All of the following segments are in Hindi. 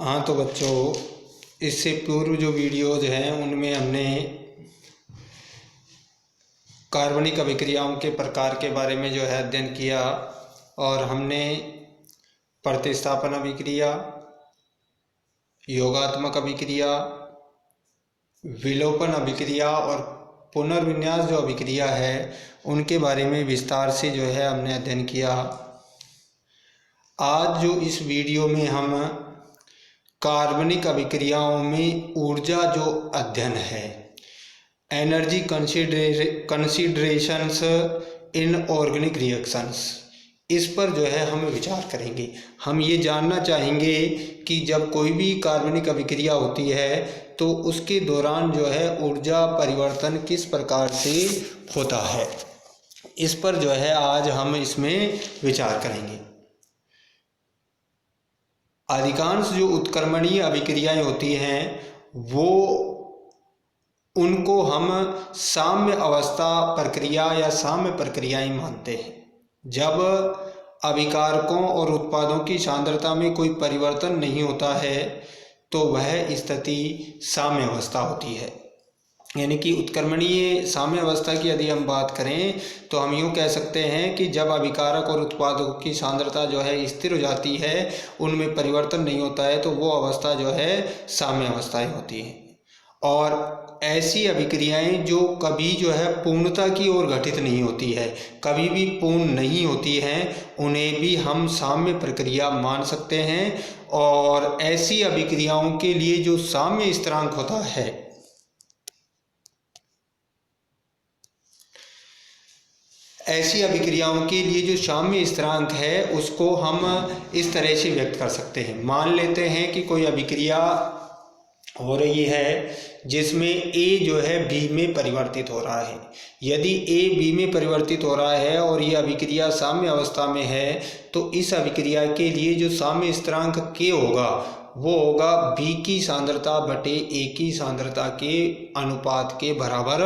हाँ तो बच्चों, इससे पूर्व जो वीडियोज हैं उनमें हमने कार्बनिक अभिक्रियाओं के प्रकार के बारे में जो है अध्ययन किया और हमने प्रतिस्थापन अभिक्रिया, योगात्मक अभिक्रिया, विलोपन अभिक्रिया और पुनर्विन्यास जो अभिक्रिया है उनके बारे में विस्तार से जो है हमने अध्ययन किया। आज जो इस वीडियो में हम कार्बनिक अभिक्रियाओं में ऊर्जा जो अध्ययन है, energy considerations in organic reactions, इस पर जो है हम विचार करेंगे। हम ये जानना चाहेंगे कि जब कोई भी कार्बनिक अभिक्रिया होती है तो उसके दौरान जो है ऊर्जा परिवर्तन किस प्रकार से होता है, इस पर जो है आज हम इसमें विचार करेंगे। अधिकांश जो उत्क्रमणीय अभिक्रियाएं होती हैं वो उनको हम साम्य अवस्था प्रक्रिया या साम्य प्रक्रियाएं मानते हैं। जब अभिकारकों और उत्पादों की सांद्रता में कोई परिवर्तन नहीं होता है तो वह स्थिति साम्य अवस्था होती है। यानी कि उत्क्रमणीय साम्य अवस्था की यदि हम बात करें तो हम यूँ कह सकते हैं कि जब अभिकारक और उत्पादों की सांद्रता जो है स्थिर हो जाती है, उनमें परिवर्तन नहीं होता है, तो वो अवस्था जो है साम्य अवस्थाएं होती हैं। और ऐसी अभिक्रियाएं जो कभी जो है पूर्णता की ओर घटित नहीं होती है, कभी भी पूर्ण नहीं होती हैं, उन्हें भी हम साम्य प्रक्रिया मान सकते हैं। और ऐसी अभिक्रियाओं के लिए जो साम्य स्थिरांक होता है, ऐसी अभिक्रियाओं के लिए जो साम्य स्थिरांक है उसको हम इस तरह से व्यक्त कर सकते हैं। मान लेते हैं कि कोई अभिक्रिया हो रही है जिसमें A जो है B में परिवर्तित हो रहा है। यदि A B में परिवर्तित हो रहा है और ये अभिक्रिया साम्य अवस्था में है तो इस अभिक्रिया के लिए जो साम्य स्थिरांक K होगा वो होगा B की सांद्रता बटे A की सांद्रता के अनुपात के बराबर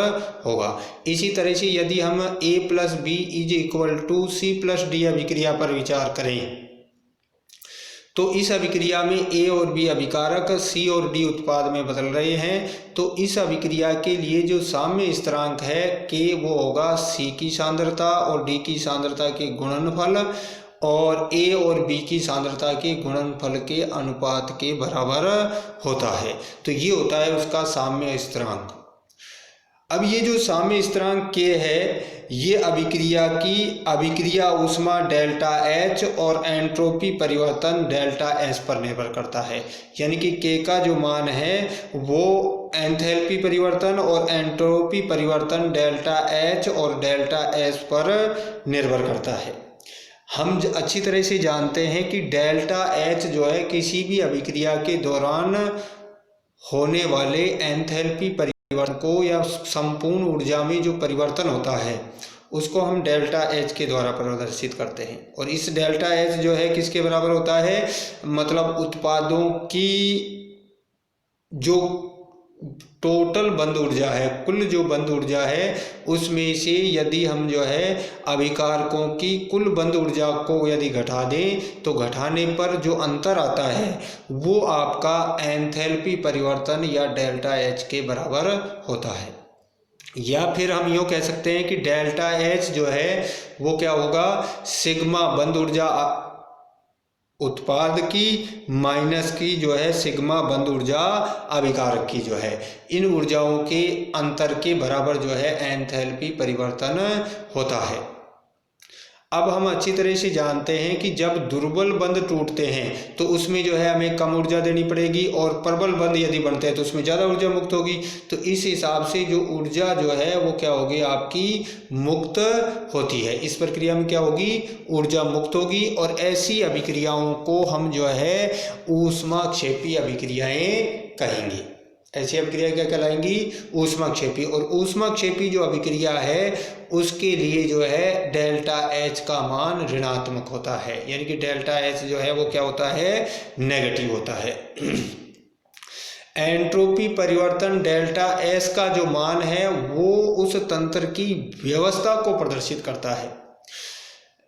होगा। इसी तरह से यदि हम A plus B is equal to C plus D अभिक्रिया पर विचार करें तो इस अभिक्रिया में A और B अभिकारक, C और D उत्पाद में बदल रहे हैं, तो इस अभिक्रिया के लिए जो साम्य स्थिरांक है K वो होगा C की सांद्रता और D की सांद्रता के गुणनफल और A और B की सांद्रता के गुणनफल के अनुपात के बराबर होता है। तो ये होता है उसका साम्य स्थिरांक। अब ये जो साम्य स्थिरांक K है ये अभिक्रिया ऊष्मा डेल्टा H और एंट्रोपी परिवर्तन डेल्टा S पर निर्भर करता है। यानी कि K का जो मान है वो एंथैल्पी परिवर्तन और एंट्रोपी परिवर्तन डेल्टा H और डेल्टा S पर निर्भर करता है। हम अच्छी तरह से जानते हैं कि डेल्टा H जो है किसी भी अभिक्रिया के दौरान होने वाले एंथैल्पी परिवर्तन को या संपूर्ण ऊर्जा में जो परिवर्तन होता है उसको हम डेल्टा H के द्वारा प्रदर्शित करते हैं। और इस डेल्टा H जो है किसके बराबर होता है, मतलब उत्पादों की जो टोटल बंद ऊर्जा है, कुल जो बंद ऊर्जा है उसमें से यदि हम जो है अभिकारकों की कुल बंद ऊर्जा को यदि घटा दें तो घटाने पर जो अंतर आता है वो आपका एंथैल्पी परिवर्तन या डेल्टा H के बराबर होता है। या फिर हम यूँ कह सकते हैं कि डेल्टा H जो है वो क्या होगा, सिग्मा बंद ऊर्जा उत्पाद की माइनस की जो है सिग्मा बंद ऊर्जा अभिकारक की जो है, इन ऊर्जाओं के अंतर के बराबर जो है एंथैल्पी परिवर्तन होता है। अब हम अच्छी तरह से जानते हैं कि जब दुर्बल बंध टूटते हैं तो उसमें जो है हमें कम ऊर्जा देनी पड़ेगी और प्रबल बंध यदि बनते हैं तो उसमें ज़्यादा ऊर्जा मुक्त होगी। तो इस हिसाब से जो ऊर्जा जो है वो क्या होगी, आपकी मुक्त होती है। इस प्रक्रिया में क्या होगी, ऊर्जा मुक्त होगी। और ऐसी अभिक्रियाओं को हम जो है ऊष्माक्षेपी अभिक्रियाएं कहेंगे। ऐसी अभिक्रिया क्या कहलाएंगी, ऊष्माक्षेपी। और ऊष्माक्षेपी जो अभिक्रिया है उसके लिए जो है डेल्टा H का मान ऋणात्मक होता है। यानी कि डेल्टा H जो है वो क्या होता है, नेगेटिव होता है। एंट्रोपी परिवर्तन डेल्टा S का जो मान है वो उस तंत्र की व्यवस्था को प्रदर्शित करता है।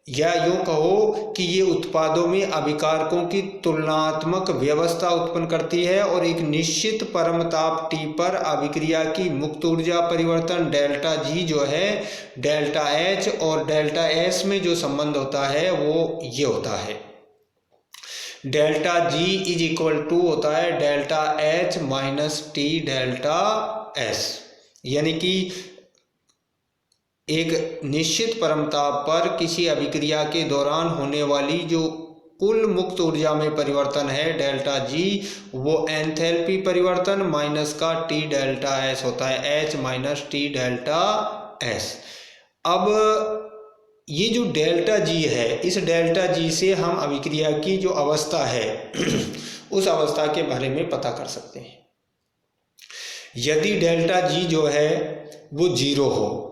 या यूँ कहो कि ये उत्पादों में अभिकारकों की तुलनात्मक व्यवस्था उत्पन्न करती है और एक निश्चित परम ताप T पर अभिक्रिया की मुक्त ऊर्जा परिवर्तन डेल्टा G जो है डेल्टा H और डेल्टा S में जो संबंध होता है वो ये होता है, delta G is equal to होता है delta H minus T delta S, यानी कि एक निश्चित परमताप पर किसी अभिक्रिया के दौरान होने वाली जो कुल मुक्त ऊर्जा में परिवर्तन है डेल्टा G, वो एंथैल्पी परिवर्तन माइनस का T डेल्टा S होता है, H minus T delta S। अब ये जो डेल्टा G है, इस डेल्टा G से हम अभिक्रिया की जो अवस्था है उस अवस्था के बारे में पता कर सकते हैं। यदि डेल्टा G जो है वो 0 हो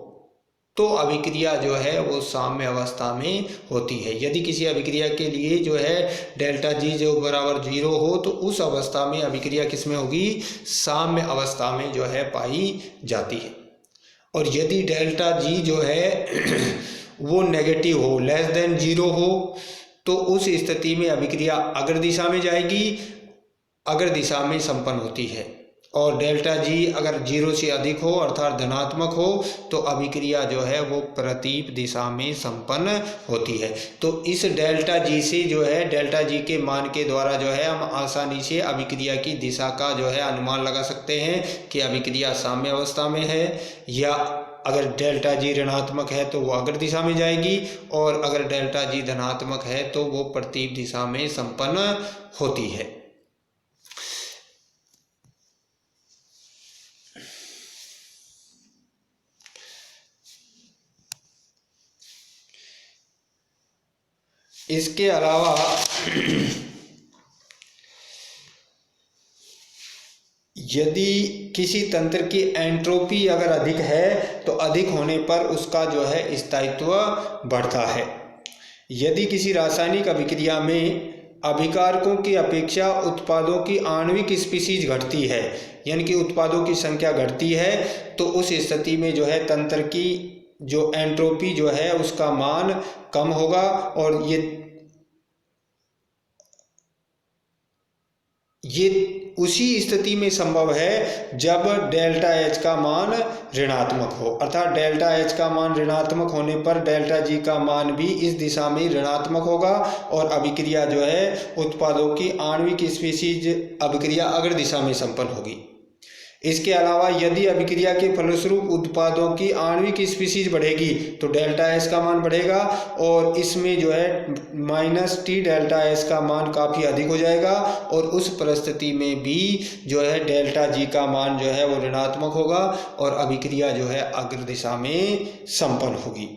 तो अभिक्रिया जो है वो साम्य अवस्था में होती है। यदि किसी अभिक्रिया के लिए जो है डेल्टा G जो बराबर 0 हो तो उस अवस्था में अभिक्रिया किस में होगी, साम्य अवस्था में जो है पाई जाती है। और यदि डेल्टा G जो है वो नेगेटिव हो, लेस देन 0 हो, तो उस स्थिति में अभिक्रिया अग्र दिशा में जाएगी, अग्र दिशा में संपन्न होती है। और डेल्टा G अगर 0 से अधिक हो अर्थात धनात्मक हो तो अभिक्रिया जो है वो प्रतीप दिशा में संपन्न होती है। तो इस डेल्टा G से जो है डेल्टा G के मान के द्वारा जो है हम आसानी से अभिक्रिया की दिशा का जो है अनुमान लगा सकते हैं कि अभिक्रिया साम्य अवस्था में है, या अगर डेल्टा G ऋणात्मक है तो वो अग्र दिशा में जाएगी और अगर डेल्टा G धनात्मक है तो वो प्रतीप दिशा में संपन्न होती है। इसके अलावा यदि किसी तंत्र की एंट्रोपी अगर अधिक है तो अधिक होने पर उसका जो है स्थायित्व बढ़ता है। यदि किसी रासायनिक अभिक्रिया में अभिकारकों की अपेक्षा उत्पादों की आणविक स्पीशीज घटती है, यानी कि उत्पादों की संख्या घटती है, तो उस स्थिति में जो है तंत्र की जो एंट्रोपी जो है उसका मान कम होगा और ये उसी स्थिति में संभव है जब डेल्टा H का मान ऋणात्मक हो, अर्थात डेल्टा H का मान ऋणात्मक होने पर डेल्टा G का मान भी इस दिशा में ऋणात्मक होगा और अभिक्रिया जो है उत्पादों की आणविक स्पीशीज अभिक्रिया अग्र दिशा में संपन्न होगी। इसके अलावा यदि अभिक्रिया के फलस्वरूप उत्पादों की आणविक स्पीशीज बढ़ेगी तो डेल्टा S का मान बढ़ेगा और इसमें जो है माइनस T डेल्टा S का मान काफ़ी अधिक हो जाएगा और उस परिस्थिति में भी जो है डेल्टा G का मान जो है वो ऋणात्मक होगा और अभिक्रिया जो है अग्र दिशा में संपन्न होगी।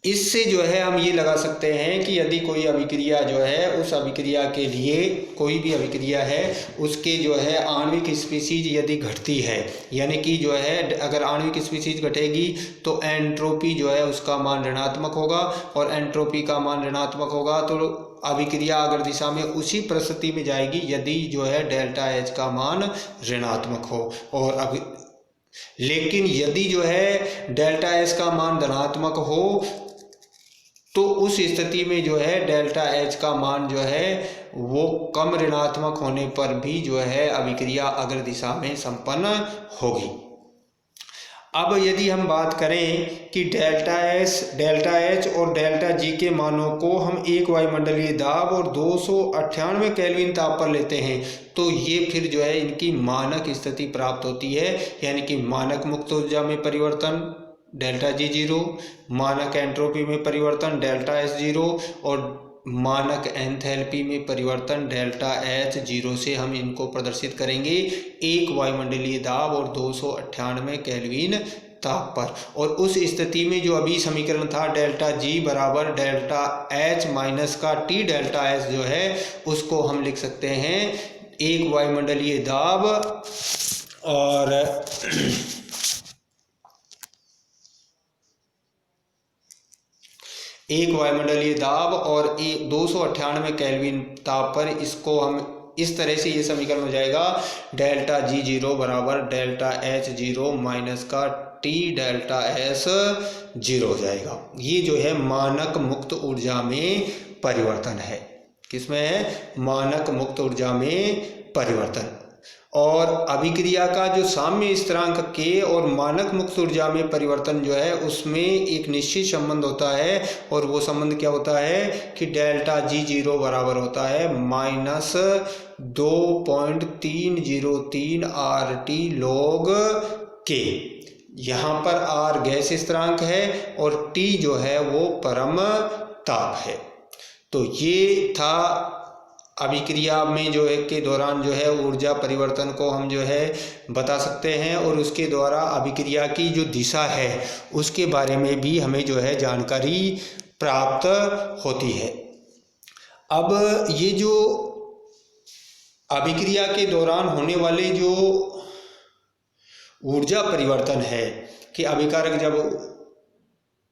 इससे जो है हम ये लगा सकते हैं कि यदि कोई अभिक्रिया जो है उस अभिक्रिया के लिए कोई भी अभिक्रिया है उसके जो है आणविक स्पीशीज यदि घटती है, यानी कि जो है अगर आणविक स्पीशीज घटेगी तो एंट्रोपी जो है उसका मान ऋणात्मक होगा और एंट्रोपी का मान ऋणात्मक होगा तो अभिक्रिया अग्र दिशा में उसी परिस्थिति में जाएगी यदि जो है डेल्टा H का मान ऋणात्मक हो। और लेकिन यदि जो है डेल्टा S का मान धनात्मक हो तो उस स्थिति में जो है डेल्टा H का मान जो है वो कम ऋणात्मक होने पर भी जो है अभिक्रिया अग्र दिशा में संपन्न होगी। अब यदि हम बात करें कि डेल्टा H और डेल्टा G के मानों को हम एक वायुमंडलीय दाब और 298 केल्विन ताप पर लेते हैं तो ये फिर जो है इनकी मानक स्थिति प्राप्त होती है, यानी कि मानक मुक्त ऊर्जा में परिवर्तन डेल्टा G 0, मानक एंट्रोपी में परिवर्तन डेल्टा S 0 और मानक एंथैल्पी में परिवर्तन डेल्टा H 0 से हम इनको प्रदर्शित करेंगे एक वायुमंडलीय दाब और 298 केल्विन ताप पर। और उस स्थिति में जो अभी समीकरण था डेल्टा G बराबर डेल्टा H माइनस का T डेल्टा S जो है उसको हम लिख सकते हैं एक वायुमंडलीय दाब और एक वायुमंडलीय दाब और 298 केल्विन ताप पर, इसको हम इस तरह से ये समीकरण हो जाएगा डेल्टा G 0 बराबर डेल्टा H 0 माइनस का टी डेल्टा एस 0 हो जाएगा। ये जो है मानक मुक्त ऊर्जा में परिवर्तन है। किसमें है? मानक मुक्त ऊर्जा में परिवर्तन। और अभिक्रिया का जो साम्य स्थिरांक के और मानक मुक्त ऊर्जा में परिवर्तन जो है उसमें एक निश्चित संबंध होता है, और वो संबंध क्या होता है कि डेल्टा G0 बराबर होता है -2.303 RT log K। यहाँ पर R गैस स्थिरांक है और T जो है वो परम ताप है। तो ये था अभिक्रिया में जो है के दौरान जो है ऊर्जा परिवर्तन को हम जो है बता सकते हैं, और उसके द्वारा अभिक्रिया की जो दिशा है उसके बारे में भी हमें जो है जानकारी प्राप्त होती है। अब ये जो अभिक्रिया के दौरान होने वाले जो ऊर्जा परिवर्तन है कि अभिकारक जब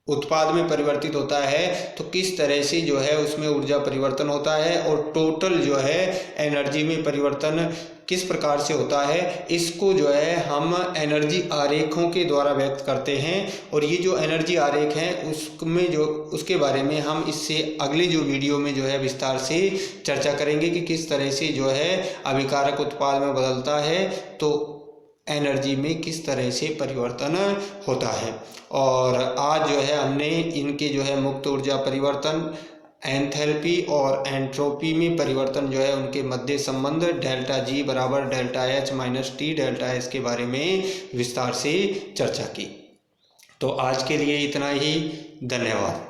उत्पाद में परिवर्तित होता है तो किस तरह से जो है उसमें ऊर्जा परिवर्तन होता है, और टोटल जो है एनर्जी में परिवर्तन किस प्रकार से होता है, इसको जो है हम एनर्जी आरेखों के द्वारा व्यक्त करते हैं। और ये जो एनर्जी आरेख हैं उसमें जो उसके बारे में हम इससे अगले जो वीडियो में जो है विस्तार से चर्चा करेंगे कि किस तरह से जो है अभिकारक उत्पाद में बदलता है तो एनर्जी में किस तरह से परिवर्तन होता है। और आज जो है हमने इनके जो है मुक्त ऊर्जा परिवर्तन, एंथैल्पी और एंट्रोपी में परिवर्तन जो है उनके मध्य संबंध डेल्टा G बराबर delta H minus T delta S के बारे में विस्तार से चर्चा की। तो आज के लिए इतना ही। धन्यवाद।